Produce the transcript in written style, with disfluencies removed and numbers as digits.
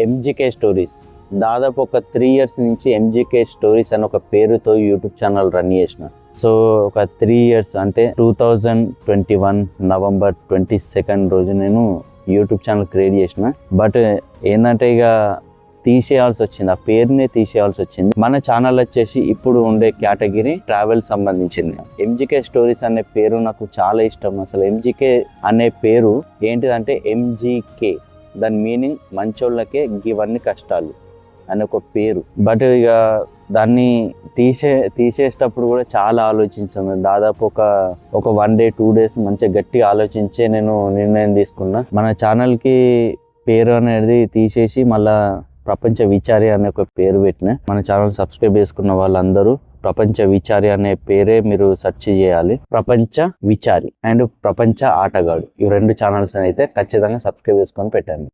MGK stories. దాదాపు ఒక 3 years నుంచి ఎంజీకే స్టోరీస్ అని ఒక పేరుతో యూట్యూబ్ ఛానల్ రన్ చేసిన. సో ఒక 3 years అంటే 2021 November 22 రోజు నేను యూట్యూబ్ ఛానల్ క్రియేట్ చేసిన. బట్ ఏంటంటే ఇక తీసేయాల్సి వచ్చింది, ఆ పేరునే తీసేయాల్సి వచ్చింది. మన ఛానల్ వచ్చేసి ఇప్పుడు ఉండే కేటగిరీ ట్రావెల్ సంబంధించింది. ఎంజీకే స్టోరీస్ అనే పేరు నాకు చాలా ఇష్టం. అసలు ఎంజీకే అనే పేరు ఏంటిదంటే ఎంజీకే, దాని మీనింగ్ మంచోళ్ళకే ఇవన్నీ కష్టాలు అని ఒక పేరు. బట్ ఇక దాన్ని తీసేటప్పుడు కూడా చాలా ఆలోచించాను. దాదాపు ఒక 1 day 2 days మంచిగా గట్టిగా ఆలోచించే నేను నిర్ణయం తీసుకున్నా. మన ఛానల్కి పేరు అనేది తీసేసి మళ్ళా ప్రపంచ విచారి అనే ఒక పేరు పెట్టిన. మన ఛానల్ సబ్స్క్రైబ్ చేసుకున్న వాళ్ళందరూ ప్రపంచ విచారి అనే పేరే మీరు సెర్చ్ చేయాలి. ప్రపంచ విచారి అండ్ ప్రపంచ ఆటగాడు, ఈ 2 ఛానల్స్ అయితే ఖచ్చితంగా సబ్స్క్రైబ్ చేసుకొని పెట్టండి.